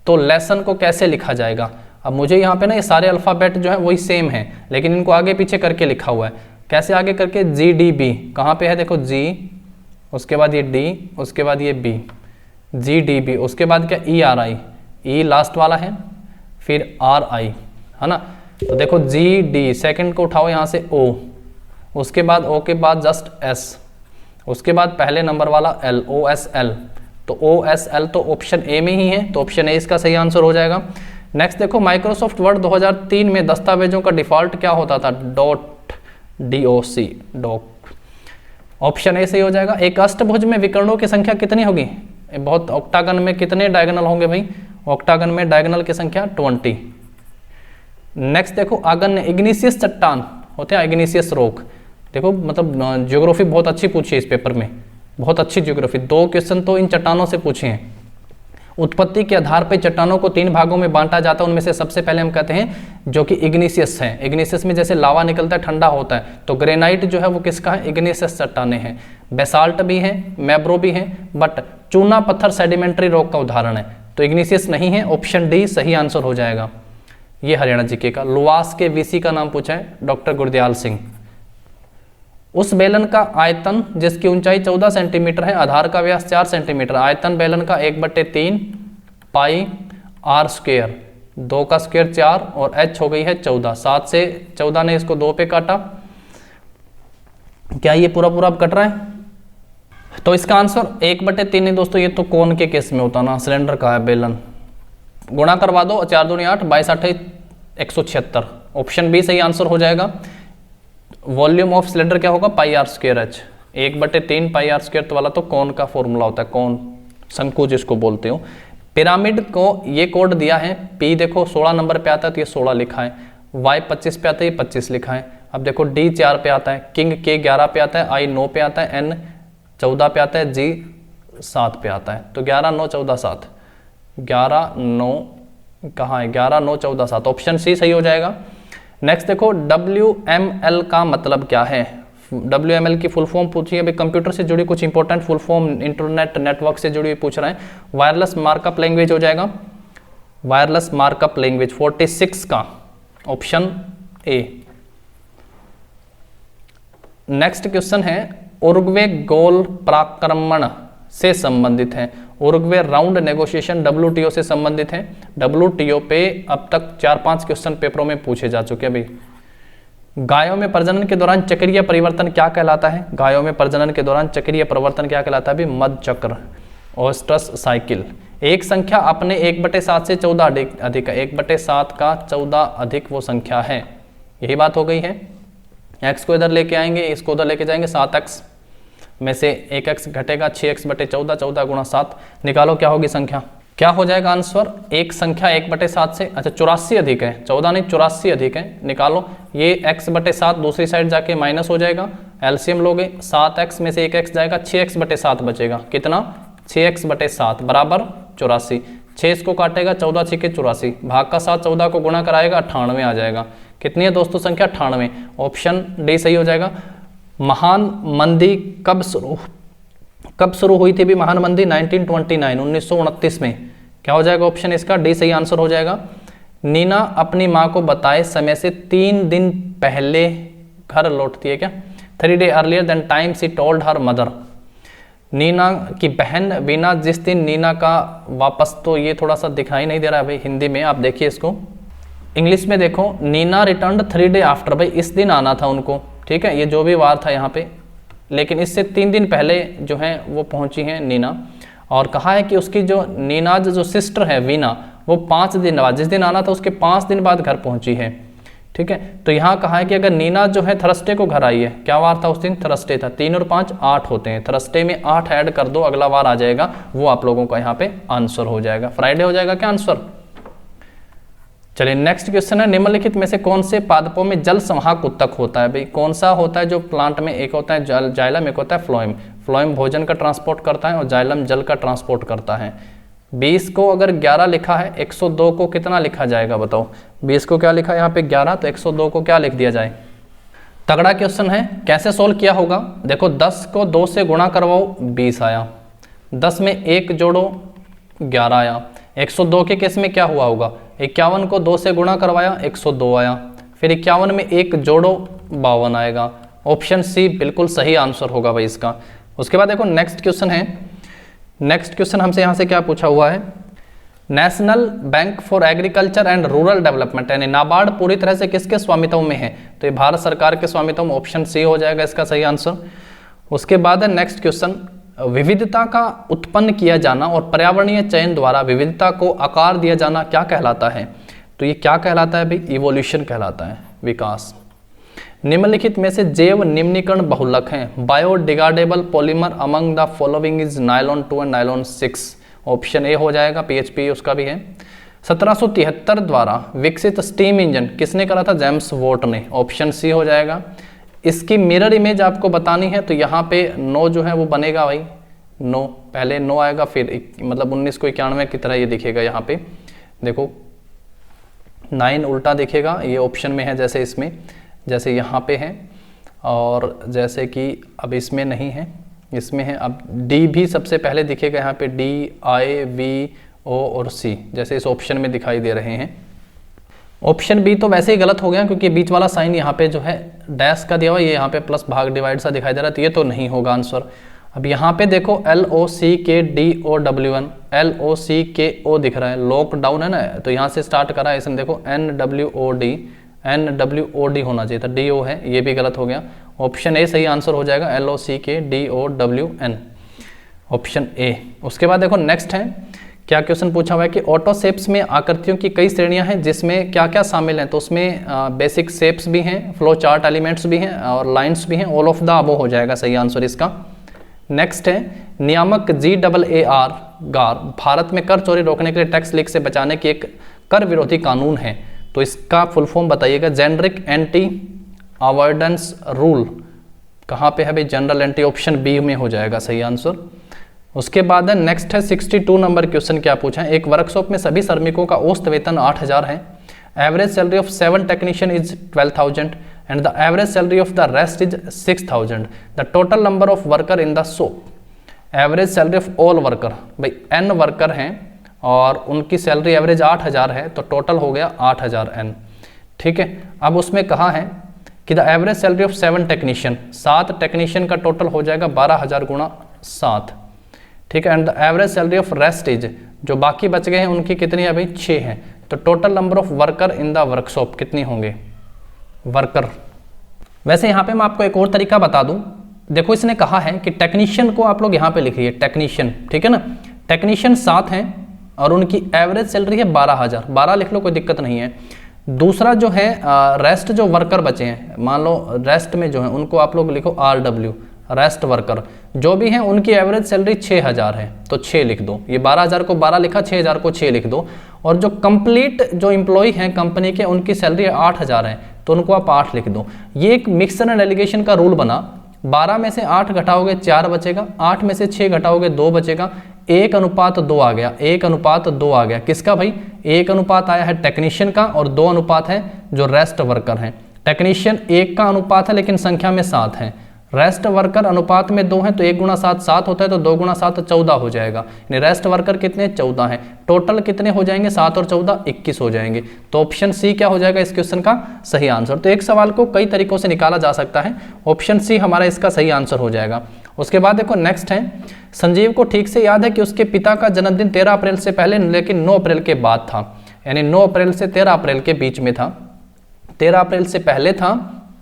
तो लेसन को कैसे लिखा जाएगा? अब मुझे यहाँ पे ना ये सारे अल्फाबेट जो है वही सेम है, लेकिन इनको आगे पीछे करके लिखा हुआ है। कैसे आगे करके? GDB, कहाँ पे है देखो G, उसके बाद ये D, उसके बाद ये B, GDB, उसके बाद क्या ERI, E लास्ट वाला है, फिर RI, है ना? तो देखो GD, सेकंड को उठाओ यहाँ से O, उसके बाद O के बाद जस्ट S, उसके बाद पहले नंबर वाला L, OSL, तो OSL तो ऑप्शन ए में ही है, तो ऑप्शन ए इसका सही आंसर हो जाएगा। नेक्स्ट देखो, माइक्रोसॉफ्ट वर्ड 2003 में दस्तावेजों का डिफॉल्ट क्या होता था? .doc, डॉक, ऑप्शन ए सही हो जाएगा। एक अष्टभुज में विकर्णों की संख्या कितनी होगी? बहुत, ऑक्टागन में कितने डायगोनल होंगे भाई? ऑक्टागन में डायगोनल की संख्या 20। नेक्स्ट देखो, आगन्य इग्निशियस चट्टान होते हैं, इग्निशियस रॉक, देखो मतलब ज्योग्राफी बहुत अच्छी पूछी है इस पेपर में, बहुत अच्छी ज्योग्राफी। 2 क्वेश्चन तो इन चट्टानों से पूछे हैं। उत्पत्ति के आधार पर चट्टानों को 3 भागों में बांटा जाता है, उनमें से सबसे पहले हम कहते हैं जो कि इग्निशियस है। इग्निशियस में जैसे लावा निकलता है, ठंडा होता है, तो ग्रेनाइट जो है वो किसका है? इग्निशियस चट्टाने हैं। बेसाल्ट भी है, मैब्रो भी है, बट चूना पत्थर सेडिमेंट्री रॉक का उदाहरण है, तो इग्निशियस नहीं है। ऑप्शन डी सही आंसर हो जाएगा। ये हरियाणा जीके का। लुवास के वीसी का नाम पूछा है डॉक्टर गुरदयाल सिंह। उस बेलन का आयतन जिसकी ऊंचाई 14 सेंटीमीटर है, आधार का व्यास 4 सेंटीमीटर, आयतन बेलन का 1/3 पाई आर स्क्वायर, 2 का स्क्वायर 4 और h हो गई है 14, 7 से 14 ने इसको 2 पे काटा। क्या ये पूरा पूरा अब कट रहा है? तो इसका आंसर 1/3 नहीं दोस्तों, ये तो कोन के केस में होता ना, सिलेंडर का है बेलन। गुणा करवा दो, 4 दूनी 8, 22 8 176, ऑप्शन बी सही आंसर हो जाएगा। वॉल्यूम ऑफ सिलेंडर क्या होगा? Pi r square h, 1/3 pi r square वाला तो कौन का फॉर्मूला होता है, कौन शंकु जिसको बोलते हो। पिरामिड को ये कोड दिया है, पी देखो 16 नंबर पे आता है तो ये 16 लिखा है, वाई 25 पे आता है, ये 25 लिखा है। अब देखो डी 4 पे आता है, किंग के 11 पे आता है, आई 9 पे आता है, एन 14 पे आता है, जी 7 पे आता है, तो 11 9 14 7, 11 9 कहाँ है? 11 9 14 7, ऑप्शन सी सही हो जाएगा। नेक्स्ट देखो, WML का मतलब क्या है? WML की फुल फॉर्म पूछी है, अभी कंप्यूटर से जुड़ी कुछ important full form, internet network से जुड़ी हुई पूछ रहे हैं। वायरलेस मार्कअप लैंग्वेज हो जाएगा, वायरलेस मार्कअप लैंग्वेज 46 का, ऑप्शन ए। नेक्स्ट क्वेश्चन है, उरुग्वे गोल प्राक्रमण से संबंधित है। उरुग्वे राउंड नेगोशिएशन WTO से संबंधित है। WTO पे अब तक 4-5 क्वेश्चन पेपरों में पूछे जा चुके हैं भाई। गायों में प्रजनन के दौरान चक्रीय परिवर्तन क्या कहलाता है? गायों में प्रजनन के दौरान चक्रीय परिवर्तन क्या कहलाता है? मध चक्र, ओस्ट्रस साइकिल। एक संख्या अपने 1/7 से 14 अधिक है, 1/7 का 14 अधिक वो संख्या है, यही बात हो गई है। x को इधर लेके आएंगे, इसको उधर लेके जाएंगे, 7x में से 1x घटेगा, 6x/14, 14 गुणा 7, निकालो क्या होगी संख्या, क्या हो जाएगा आंसर? एक संख्या 1/7 से, अच्छा 84 अधिक है, 14 नहीं 84 अधिक है, निकालो। ये x/7 दूसरी साइड जाके माइनस हो जाएगा, एलसीएम लोगे, 7x में से 1x जाएगा, 6x/7 बचेगा, कितना? 6x/7 बराबर 84, 6 इसको काटेगा, 14 6 के 84, भाग का 7 14 को गुणा कराएगा, 98 आ जाएगा। कितनी है दोस्तों संख्या? 98, ऑप्शन डी सही हो जाएगा। महान मंदी कब शुरू हुई थी भी महानबंदी? 1929, 1929 में। क्या हो जाएगा ऑप्शन इसका? डी सही आंसर हो जाएगा। नीना अपनी माँ को बताए समय से 3 दिन पहले घर लौटती है क्या? 3 day earlier than time she told her mother। Neena की बहन वीना जिस दिन नीना का वापस, तो ये थोड़ा सा दिखाई नहीं दे रहा है भाई हिंदी में, आप देखिए इसको इंग्लिश में देखो। नीना रिटर्न 3 day आफ्टर, भाई इस दिन आना था उनको, ठीक है, ये जो भी वार था यहाँ पे, लेकिन इससे 3 दिन पहले जो है वो पहुंची हैं नीना। और कहा है कि उसकी जो नीना जो सिस्टर है वीना, वो 5 दिन बाद, जिस दिन आना था उसके 5 दिन बाद घर पहुंची है, ठीक है। तो यहाँ कहा है कि अगर नीना जो है थर्सडे को घर आई है, क्या वार था उस दिन? थर्सडे था। 3 और 5 8 होते हैं, थर्सडे में 8 ऐड कर दो, अगला वार आ जाएगा, वो आप लोगों का यहाँ पे आंसर हो जाएगा। फ्राइडे हो जाएगा क्या आंसर? चलिए नेक्स्ट क्वेश्चन है, निम्नलिखित में से कौन से पादपों में जल संवाहक उत्तक होता है? भाई कौन सा होता है जो प्लांट में? एक होता है जाइलम, एक होता है फ्लोएम। फ्लोएम भोजन का ट्रांसपोर्ट करता है और जाइलम जल का ट्रांसपोर्ट करता है। 20 को अगर 11 लिखा है, 102 को कितना लिखा जाएगा बताओ? 20 को क्या लिखा है यहाँ पे 11, तो 102 को क्या लिख दिया जाए? तगड़ा क्वेश्चन है, कैसे सोल्व किया होगा? देखो 10 को 2 से गुणा करवाओ, 20 आया। 10 में 1 जोड़ो, 11 आया। 102 के केस में क्या हुआ होगा? 51 को 2 से गुणा करवाया, 102 आया। फिर 51 में 1 जोड़ो, 52 आएगा। ऑप्शन सी बिल्कुल सही आंसर होगा भाई इसका। उसके बाद देखो नेक्स्ट क्वेश्चन है, नेक्स्ट क्वेश्चन हमसे यहाँ से क्या पूछा हुआ है? National bank for agriculture and rural development यानी नाबार्ड पूरी तरह से किसके स्वामित्व में है? तो ये भारत सरकार के स्वामित्व में, ऑप्शन सी हो जाएगा इसका सही आंसर। उसके बाद है नेक्स्ट क्वेश्चन, विविधता का उत्पन्न किया जाना और पर्यावरणीय चयन द्वारा विविधता को आकार दिया जाना क्या कहलाता है? तो ये क्या कहलाता है भाई? इवोल्यूशन कहलाता है, विकास। निम्नलिखित में से जैव निम्नीकरण बहुलक हैं। Biodegradable polymer among the following is nylon 2 and nylon 6। Option A हो जाएगा, पीएचपी उसका भी है। 1773 द्वारा विकसित स्टीम इंजन किसने करा था? जेम्स वॉट ने। ऑप्शन सी हो जाएगा। इसकी मिरर इमेज आपको बतानी है, तो यहाँ पे 9 जो है वो बनेगा भाई, 9 पहले 9 आएगा, फिर मतलब 19 को 91 की तरह ये दिखेगा। यहाँ पे देखो 9 उल्टा दिखेगा, ये ऑप्शन में है, जैसे इसमें, जैसे यहाँ पे है, और जैसे कि अब इसमें नहीं है, इसमें है। अब डी भी सबसे पहले दिखेगा यहाँ पे, डी, आई, वी, ओ और सी, जैसे इस ऑप्शन में दिखाई दे रहे हैं। ऑप्शन बी तो वैसे ही गलत हो गया, क्योंकि बीच वाला साइन यहाँ पे जो है डैश का दिया हुआ, ये यहाँ पे प्लस भाग डिवाइड सा दिखाई दे रहा है, तो ये तो नहीं होगा आंसर। अब यहाँ पे देखो LOCKDOWN, LOCKO दिख रहा है, लॉकडाउन है ना, तो यहाँ से स्टार्ट करा है इसने, देखो NWOD होना चाहिए था, DO है, ये भी गलत हो गया। ऑप्शन ए सही आंसर हो जाएगा, LOCKDOWN, ऑप्शन ए। उसके बाद देखो नेक्स्ट है, क्या क्वेश्चन पूछा हुआ है कि ऑटो शेप्स में आकृतियों की कई श्रेणियां हैं, जिसमें क्या क्या शामिल हैं? तो उसमें बेसिक शेप्स भी हैं, फ्लो चार्ट एलिमेंट्स भी हैं और लाइंस भी हैं। ऑल ऑफ द अबव हो जाएगा सही आंसर इसका। नेक्स्ट है, नियामक GAAR गार भारत में कर चोरी रोकने के लिए टैक्स लीक से बचाने की एक कर विरोधी कानून है, तो इसका फुल फॉर्म बताइएगा। जेनरिक एंटी अवॉइडेंस रूल कहाँ पे है भाई? जनरल एंटी, ऑप्शन बी में हो जाएगा सही आंसर। उसके बाद है नेक्स्ट है 62 नंबर क्वेश्चन, क्या पूछा है? एक वर्कशॉप में सभी श्रमिकों का औसत वेतन 8000 है। Average salary of 7 technician is 12,000 and the average salary of the rest is 6,000। The total number of worker in the show. Average salary of all worker, भाई n वर्कर हैं और उनकी सैलरी एवरेज 8000 है, तो टोटल हो गया 8000 n, ठीक है। अब उसमें कहा है कि the average salary of 7 technician, 7 technician का टोटल हो जाएगा 12,000 गुणा 7, ठीक है। And the average salary of rest is, जो बाकी बच गए हैं उनकी कितनी है भाई? 6 हैं। तो total number of worker in the workshop कितनी होंगे? वर्कर। वैसे यहाँ पे मैं आपको एक और तरीका बता दूं, देखो इसने कहा है कि टेक्नीशियन को आप लोग यहाँ पे लिखिए टेक्नीशियन, ठीक है ना। टेक्नीशियन 7 हैं और उनकी एवरेज सैलरी है 12,000, 12 लिख लो, कोई दिक्कत नहीं है। दूसरा जो है रेस्ट जो वर्कर बचे हैं, मान लो रेस्ट में जो है उनको आप लोग लिखो RW, रेस्ट वर्कर जो भी हैं उनकी एवरेज सैलरी 6000 है, तो 6 लिख दो। ये 12,000 को 12 लिखा, 6000 को 6 लिख दो। और जो कंप्लीट जो एम्प्लॉय हैं कंपनी के, उनकी सैलरी 8000 है, तो उनको आप 8 लिख दो। ये एक मिक्सर एंड एलिगेशन का रूल बना, 12 में से 8 घटाओगे 4 बचेगा, 8 में से 6 घटाओगे 2 बचेगा, 1:2 आ गया, 1:2 आ गया। किसका भाई? 1 अनुपात आया है टेक्नीशियन का और 2 अनुपात है जो रेस्ट वर्कर हैं। टेक्नीशियन 1 का अनुपात है लेकिन संख्या में 7 है, रेस्ट वर्कर अनुपात में 2 हैं तो 1 गुणा 7 7 होता है, तो 2 गुणा 7 14 हो जाएगा। यानी रेस्ट वर्कर कितने 14 हैं। टोटल कितने हो जाएंगे 7 और 14 21 हो जाएंगे। तो ऑप्शन सी क्या हो जाएगा इस क्वेश्चन का सही आंसर। तो एक सवाल को कई तरीकों से निकाला जा सकता है, ऑप्शन सी हमारा इसका सही आंसर हो जाएगा। उसके बाद देखो नेक्स्ट है, संजीव को ठीक से याद है कि उसके पिता का जन्मदिन 13 अप्रैल से पहले लेकिन 9 अप्रैल के बाद था। यानी 9 अप्रैल से 13 अप्रैल के बीच में था। 13 अप्रैल से पहले था,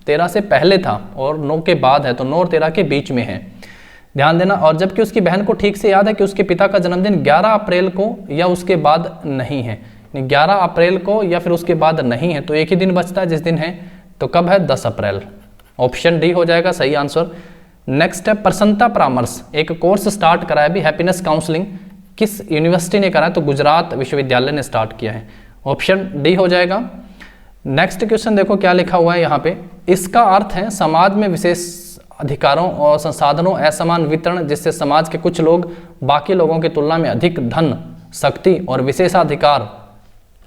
13 से पहले था और 9 के बाद है, तो 9 और 13 के बीच में है, ध्यान देना। और जबकि उसकी बहन को ठीक से याद है कि उसके पिता का जन्मदिन 11 अप्रैल को या उसके बाद नहीं है। 11 अप्रैल को या फिर उसके बाद नहीं है, तो एक ही दिन बचता है जिस दिन है, तो कब है 10 अप्रैल। ऑप्शन डी हो जाएगा सही आंसर। नेक्स्ट है, प्रसन्नता परामर्श एक कोर्स स्टार्ट करा है अभी, हैप्पीनेस काउंसलिंग, किस यूनिवर्सिटी ने करा है, तो गुजरात विश्वविद्यालय ने स्टार्ट किया है। ऑप्शन डी हो जाएगा। नेक्स्ट क्वेश्चन देखो क्या लिखा हुआ है यहाँ पे, इसका अर्थ है समाज में विशेष अधिकारों और संसाधनों असमान वितरण जिससे समाज के कुछ लोग बाकी लोगों की तुलना में अधिक धन शक्ति और विशेषाधिकार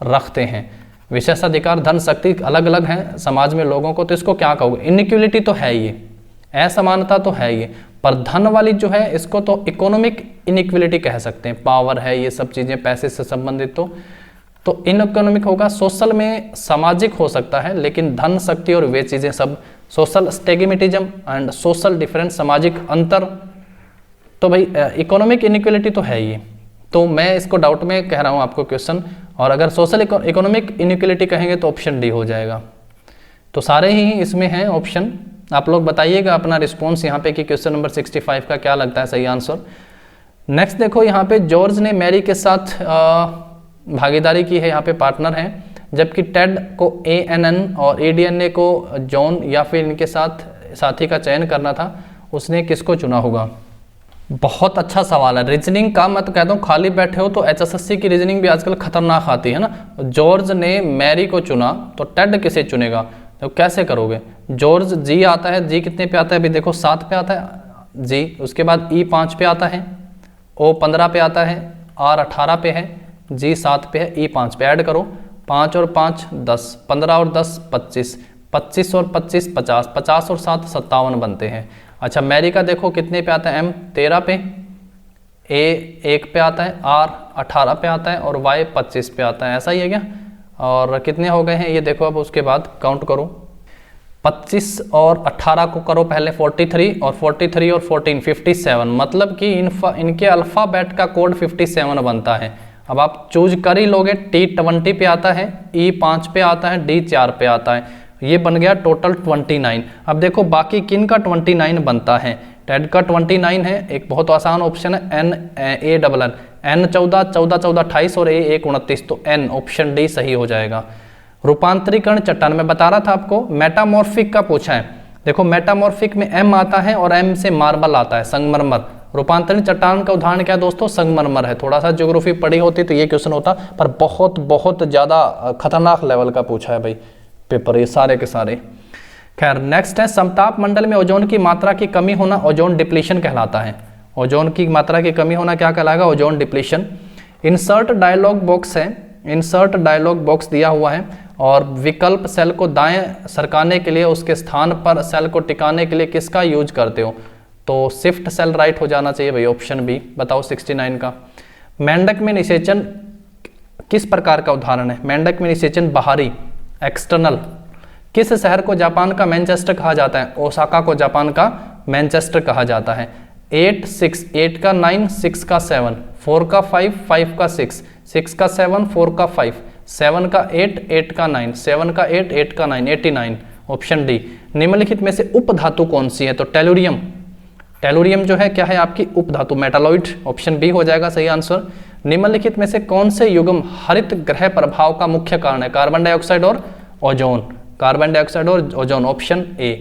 रखते हैं। विशेषाधिकार धन शक्ति अलग अलग हैं समाज में लोगों को, तो इसको क्या कहोगे, इनइक्वलिटी तो है ये, असमानता तो है ये, पर धन वाली जो है इसको तो इकोनॉमिक इनइक्वलिटी कह सकते हैं, पावर है ये सब चीजें पैसे से संबंधित, तो इनइकोनॉमिक होगा। सोशल में सामाजिक हो सकता है, लेकिन धन शक्ति और वे चीजें सब सोशल स्टेगिमेटिज्म एंड सोशल डिफरेंस सामाजिक अंतर, तो भाई इकोनॉमिक इनइक्वलिटी तो है ये, तो मैं इसको डाउट में कह रहा हूँ आपको क्वेश्चन। और अगर सोशल इकोनॉमिक इनइक्वलिटी कहेंगे तो ऑप्शन डी हो जाएगा। तो सारे ही इसमें हैं ऑप्शन, आप लोग बताइएगा अपना रिस्पॉन्स यहाँ पे कि क्वेश्चन नंबर 65 का क्या लगता है सही आंसर। नेक्स्ट देखो यहाँ पे जॉर्ज ने मैरी के साथ भागीदारी की है, यहाँ पे पार्टनर हैं, जबकि टेड को ANN और ADNA को जॉन या फिर इनके साथ साथी का चयन करना था, उसने किसको चुना होगा। बहुत अच्छा सवाल है। रीजनिंग का मैं तो कहता हूँ खाली बैठे हो तो HSSC की रीजनिंग भी आजकल खतरनाक आती है ना। जॉर्ज ने मैरी को चुना तो टेड किसे चुनेगा, तो कैसे करोगे। जॉर्ज जी आता है, जी कितने पे आता है अभी देखो 7 पे आता है जी, उसके बाद E 5 पे आता है, O 15 पे आता है, R 18 पे है, G 7 पे है, E 5 पे, ऐड करो 5 और 5 10, 15 और 10 25, 25 और 25 50, 50 और 7 57 बनते हैं। अच्छा मैरी का देखो कितने पे आता है, M 13 पे, A 1 पे आता है, R 18 पे आता है और Y 25 पे आता है, ऐसा ही है क्या। और कितने हो गए हैं ये देखो, अब उसके बाद काउंट करो, 25 और 18 को करो पहले 43 और 43 और 14 57, मतलब कि इनके अल्फ़ाबेट का कोड 57 बनता है। अब आप चूज कर ही लोगे, T 20 पे आता है, E 5 पे आता है, D 4 पे आता है, ये बन गया टोटल 29। अब देखो बाकी किन का 29 बनता है, टेड का 29 है, एक बहुत आसान ऑप्शन है NA N 14 14 14 28 और A 1 29, तो N ऑप्शन डी सही हो जाएगा। रूपांतरीकरण चट्टान में बता रहा था आपको, मेटामॉर्फिक का पूछा है, देखो मेटामॉर्फिक में M आता है और M से मार्बल आता है, संगमरमर। रूपांतरित चट्टान का उदाहरण क्या दोस्तों, संगमरमर है। थोड़ा सा ज्योग्राफी पढ़ी होती तो ये क्वेश्चन होता, पर बहुत बहुत ज़्यादा खतरनाक लेवल का पूछा है भाई पेपर ये सारे के सारे। खैर नेक्स्ट है, समताप मंडल में ओजोन की मात्रा की कमी होना ओजोन डिप्लीशन कहलाता है। ओजोन की मात्रा की कमी होना क्या कहलाएगा, ozone depletion. Insert dialog box है, इंसर्ट डायलॉग बॉक्स दिया हुआ है और विकल्प सेल को दाएं सरकाने के लिए उसके स्थान पर सेल को टिकाने के लिए किसका यूज करते हो, तो शिफ्ट सेल राइट हो जाना चाहिए भाई, ऑप्शन बी। बताओ 69 का। मेंढक में निषेचन किस प्रकार का उदाहरण है, मेंढक में निषेचन बाहरी एक्सटर्नल। किस शहर को जापान का मैनचेस्टर कहा जाता है, ओसाका को जापान का मैनचेस्टर कहा जाता है। 8 6 8 का 9 6 का 7 4 का 5 5 का 6 6 का 7 4 का 5 7 का 8 8 का 9 7 का 8 8 का 9 89, ऑप्शन डी। निम्नलिखित में से उपधातु कौन सी है, तो टेलुरियम। टेलुरियम जो है क्या है आपकी उपधातु, मेटालॉइड, ऑप्शन बी हो जाएगा सही आंसर। निम्नलिखित में से कौन से युग्म हरित ग्रह प्रभाव का मुख्य कारण है, कार्बन डाइऑक्साइड और ओजोन, कार्बन डाइऑक्साइड और ओजोन, ऑप्शन ए।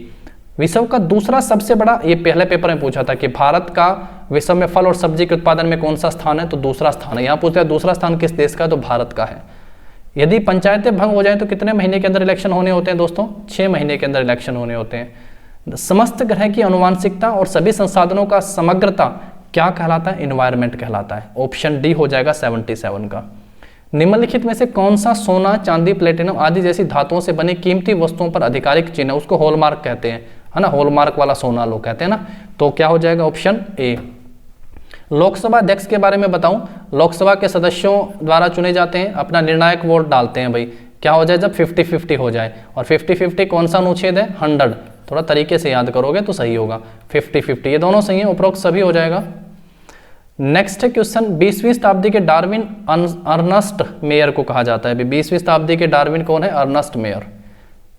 विश्व का दूसरा सबसे बड़ा, ये पहले पेपर में पूछा था कि भारत का विश्व में फल और सब्जी के उत्पादन में कौन सा स्थान है, तो दूसरा स्थान है। यहाँ पूछता है दूसरा स्थान किस देश का है, तो भारत का है। यदि पंचायतें भंग हो जाए तो कितने महीने के अंदर इलेक्शन होने होते हैं दोस्तों, 6 महीने के अंदर इलेक्शन होने होते हैं। समस्त ग्रह की अनुवांशिकता और सभी संसाधनों का समग्रता क्या कहलाता है, इन्वायरमेंट कहलाता है, ऑप्शन डी हो जाएगा 77 का। निम्नलिखित में से कौन सा सोना चांदी प्लेटिनम आदि जैसी धातुओं से बनी कीमती वस्तुओं पर आधिकारिक चिन्ह, उसको हॉलमार्क कहते हैं, है ना, हॉलमार्क वाला सोना लोग कहते हैं ना। तो क्या हो जाएगा ऑप्शन ए। लोकसभा अध्यक्ष के बारे में बताऊं, लोकसभा के सदस्यों द्वारा चुने जाते हैं, अपना निर्णायक वोट डालते हैं भाई, क्या हो जाए जब 50-50 हो जाए, और 50-50 कौन सा अनुच्छेद है 100, थोड़ा तरीके से याद करोगे तो सही होगा। 50-50 ये दोनों सही है, उपरोक्त सभी हो जाएगा। नेक्स्ट है क्वेश्चन, 20वीं शताब्दी के डार्विन अर्नस्ट मेयर को कहा जाता है। 20वीं शताब्दी के डार्विन कौन है? Ernst Mayr.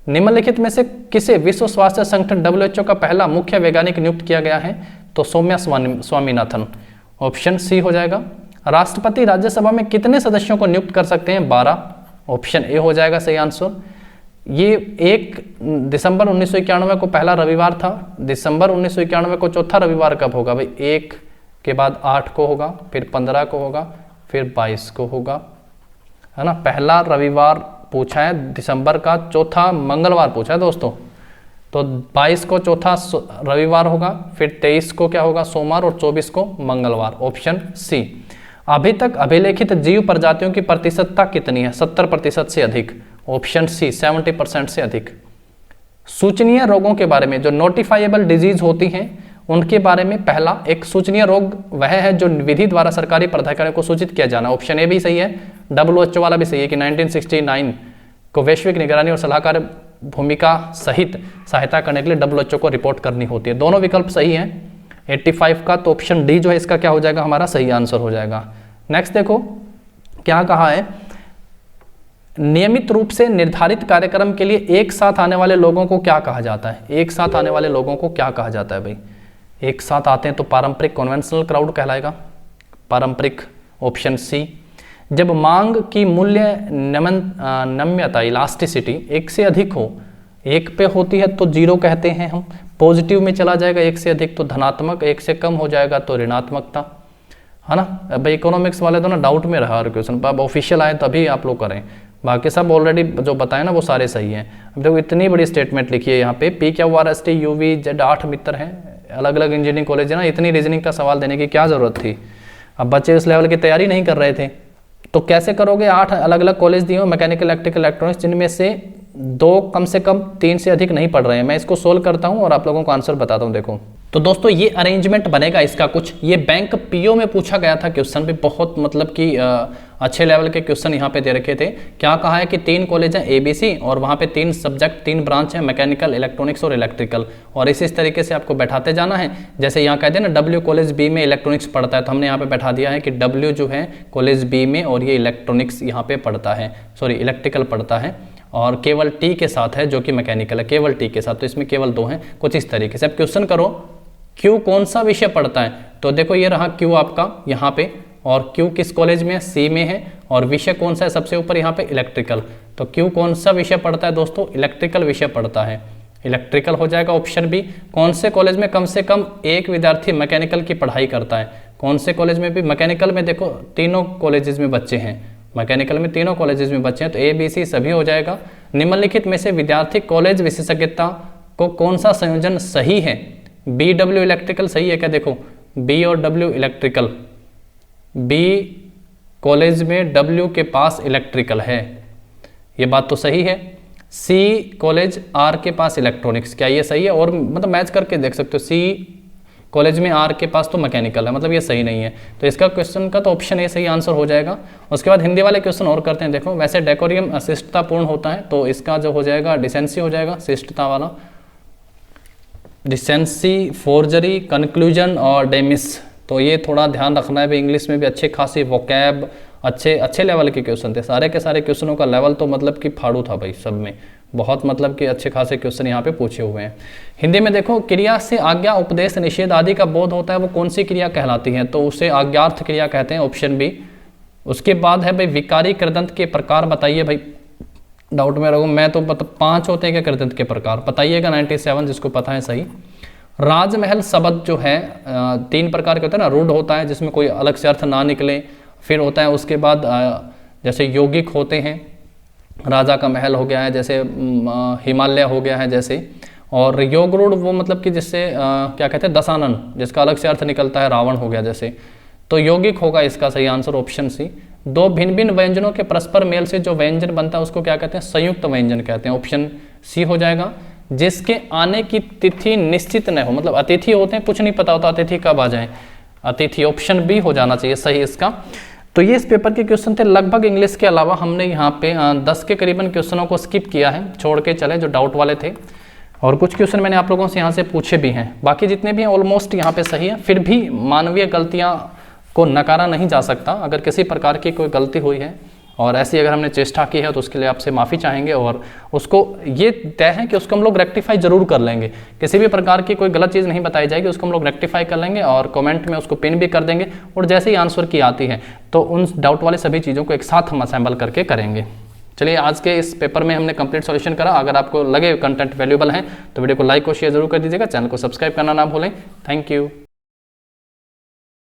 निम्नलिखित में से किसे विश्व स्वास्थ्य संगठन WHO का पहला मुख्य वैज्ञानिक नियुक्त किया गया है? तो सौम्या स्वामीनाथन, ऑप्शन सी हो जाएगा। राष्ट्रपति राज्यसभा में कितने सदस्यों को नियुक्त कर सकते हैं? 12, ऑप्शन ए हो जाएगा सही आंसर। ये 1 दिसंबर 1991 को पहला रविवार था, दिसंबर 1991 को चौथा रविवार कब होगा भाई? 1 के बाद 8 को होगा, फिर 15 को होगा, फिर 22 को होगा, है ना। पहला रविवार पूछा है, दिसंबर का चौथा मंगलवार पूछा है दोस्तों, तो 22 को चौथा रविवार होगा, फिर 23 को क्या होगा? सोमवार, और 24 को मंगलवार, ऑप्शन सी। अभी तक अभिलेखित जीव प्रजातियों की प्रतिशतता कितनी है? 70% से अधिक, ऑप्शन सी 70% से अधिक। सूचनीय रोगों के बारे में, जो नोटिफाइबल डिजीज होती हैं उनके बारे में, पहला एक सूचनीय रोग वह है जो विधि द्वारा सरकारी प्राधिकारियों को सूचित किया जाना, ऑप्शन ए भी सही है। WHO वाला भी सही है कि 1969 को वैश्विक निगरानी और सलाहकार भूमिका सहित सहायता करने के लिए WHO को रिपोर्ट करनी होती है। दोनों विकल्प सही हैं 85 का, तो ऑप्शन डी जो है इसका क्या हो जाएगा? हमारा सही आंसर हो जाएगा। नेक्स्ट देखो क्या कहा है, नियमित रूप से निर्धारित कार्यक्रम के लिए एक साथ आने वाले लोगों को क्या कहा जाता है? एक साथ आने वाले लोगों को क्या कहा जाता है भाई? एक साथ आते हैं तो पारंपरिक कन्वेंशनल क्राउड कहलाएगा, पारंपरिक, ऑप्शन सी। जब मांग की मूल्य नम्यता इलास्टिसिटी 1 से अधिक हो, 1 पे होती है तो 0 कहते हैं हम, पॉजिटिव में चला जाएगा 1 से अधिक तो धनात्मक, 1 से कम हो जाएगा तो ऋणात्मकता, है ना। अब इकोनॉमिक्स वाले तो ना डाउट में रहा और क्वेश्चन, अब ऑफिशियल आए तभी आप लोग करें, बाकी सब ऑलरेडी जो बताए ना वो सारे सही हैं। अब देखो इतनी बड़ी स्टेटमेंट लिखी है यहाँ पे, PQRST UV Z 8 मित्र हैं, अलग अलग इंजीनियरिंग कॉलेज है ना, इतनी रीजनिंग का सवाल देने की क्या ज़रूरत थी? अब बच्चे इस लेवल की तैयारी नहीं कर रहे थे तो कैसे करोगे? 8 अलग अलग कॉलेज दिए हो, मैकेनिकल, इलेक्ट्रिकल, इलेक्ट्रॉनिक्स, जिनमें से 2 कम से कम 3 से अधिक नहीं पढ़ रहे हैं। मैं इसको सोल्व करता हूँ और आप लोगों को आंसर बताता हूँ। देखो तो दोस्तों ये अरेंजमेंट बनेगा इसका कुछ, ये बैंक PO में पूछा गया था क्वेश्चन भी, बहुत मतलब कि अच्छे लेवल के क्वेश्चन यहाँ पे दे रखे थे। क्या कहा है कि 3 कॉलेज हैं ABC और वहाँ पे 3 सब्जेक्ट, 3 ब्रांच हैं, मैकेनिकल, इलेक्ट्रॉनिक्स और इलेक्ट्रिकल, और इस तरीके से आपको बैठाते जाना है। जैसे यहाँ कहते हैं ना W कॉलेज B में इलेक्ट्रॉनिक्स पढ़ता है, तो हमने यहाँ पे बैठा दिया है कि W जो है कॉलेज B में और ये इलेक्ट्रॉनिक्स यहाँ पे पढ़ता है, सॉरी इलेक्ट्रिकल पढ़ता है, और केवल T के साथ है जो कि मैकेनिकल है, केवल T के साथ, तो इसमें केवल 2 हैं। कुछ इस तरीके से अब क्वेश्चन करो Q कौन सा विषय पढ़ता है, तो देखो ये रहा Q आपका यहाँ पे, और Q किस कॉलेज में है? C में है, और विषय कौन सा है सबसे ऊपर यहाँ पे? इलेक्ट्रिकल। तो Q कौन सा विषय पढ़ता है दोस्तों? इलेक्ट्रिकल विषय पढ़ता है, इलेक्ट्रिकल हो जाएगा ऑप्शन बी। कौन से कॉलेज में कम से कम एक विद्यार्थी मैकेनिकल की पढ़ाई करता है? कौन से कॉलेज में भी? मैकेनिकल में देखो तीनों कॉलेजेस में बच्चे हैं, मैकेनिकल में तीनों कॉलेजेस में बच्चे हैं, तो ABC सभी हो जाएगा। निम्नलिखित में से विद्यार्थी कॉलेज विशेषज्ञता को कौन सा संयोजन सही है? BW इलेक्ट्रिकल सही है क्या? देखो B और W इलेक्ट्रिकल, B कॉलेज में W के पास इलेक्ट्रिकल है, ये बात तो सही है। C कॉलेज R के पास इलेक्ट्रॉनिक्स, क्या ये सही है? और मतलब मैच करके देख सकते हो, C कॉलेज में R के पास तो मैकेनिकल है, मतलब ये सही नहीं है। तो इसका क्वेश्चन का तो ऑप्शन ए सही आंसर हो जाएगा। उसके बाद हिंदी वाले क्वेश्चन और करते हैं। देखो वैसे डेकोरियम अशिष्टतापूर्ण होता है, तो इसका जो हो जाएगा डिसेंसी हो जाएगा, शिष्टता वाला, डिसेंसी, फोर्जरी, कंक्लूजन और डेमिस। तो ये थोड़ा ध्यान रखना है भाई, इंग्लिश में भी अच्छे खासी वोकैब, अच्छे लेवल के क्वेश्चन थे, सारे के सारे क्वेश्चनों का लेवल तो मतलब कि फाड़ू था भाई, सब में बहुत मतलब कि अच्छे खासे क्वेश्चन यहाँ पे पूछे हुए हैं। हिंदी में देखो क्रिया से आज्ञा, उपदेश, निषेध आदि का बोध होता है, वो कौन सी क्रिया कहलाती है? तो उसे आज्ञार्थ क्रिया कहते हैं, ऑप्शन बी। उसके बाद है भाई विकारी कृदंत के प्रकार बताइए भाई, डाउट में रहो, मैं तो 5 होते हैं क्या कृदंत के प्रकार? बताइएगा 97 जिसको पता है सही। राजमहल शब्द जो है 3 प्रकार के होते हैं ना, रूढ़ होता है जिसमें कोई अलग से अर्थ ना निकले, फिर होता है उसके बाद जैसे यौगिक होते हैं, राजा का महल हो गया है जैसे, हिमालय हो गया है जैसे, और योग रूढ़ वो मतलब कि जिससे क्या कहते हैं दशानन, जिसका अलग से अर्थ निकलता है, रावण हो गया जैसे, तो यौगिक होगा इसका सही आंसर, ऑप्शन सी। 2 भिन्न भिन्न व्यंजनों के परस्पर मेल से जो व्यंजन बनता है उसको क्या कहते हैं? संयुक्त व्यंजन कहते हैं, ऑप्शन सी हो जाएगा। जिसके आने की तिथि निश्चित न हो, मतलब अतिथि होते हैं, कुछ नहीं पता होता अतिथि कब आ जाए, अतिथि ऑप्शन बी हो जाना चाहिए सही इसका। तो ये इस पेपर के क्वेश्चन थे। लगभग इंग्लिश के अलावा हमने यहाँ पे 10 के करीबन क्वेश्चनों को स्किप किया है, छोड़ के चले जो डाउट वाले थे, और कुछ क्वेश्चन मैंने आप लोगों से यहाँ से पूछे भी हैं। बाकी जितने भी हैं ऑलमोस्ट यहाँ पे सही है। फिर भी मानवीय गलतियाँ को नकारा नहीं जा सकता। अगर किसी प्रकार की कोई गलती हुई है और ऐसी अगर हमने चेष्टा की है तो उसके लिए आपसे माफ़ी चाहेंगे, और उसको ये तय है कि उसको हम लोग रेक्टिफाई जरूर कर लेंगे। किसी भी प्रकार की कोई गलत चीज़ नहीं बताई जाएगी, उसको हम लोग रेक्टिफाई कर लेंगे और कमेंट में उसको पिन भी कर देंगे। और जैसे ही आंसर की आती है तो उन डाउट वाले सभी चीज़ों को एक साथ हम असेंबल करके करेंगे। चलिए, आज के इस पेपर में हमने कंप्लीट सॉल्यूशन करा। अगर आपको लगे कंटेंट वैल्यूएबल है तो वीडियो को लाइक और शेयर जरूर कर दीजिएगा। चैनल को सब्सक्राइब करना ना भूलें। Thank you.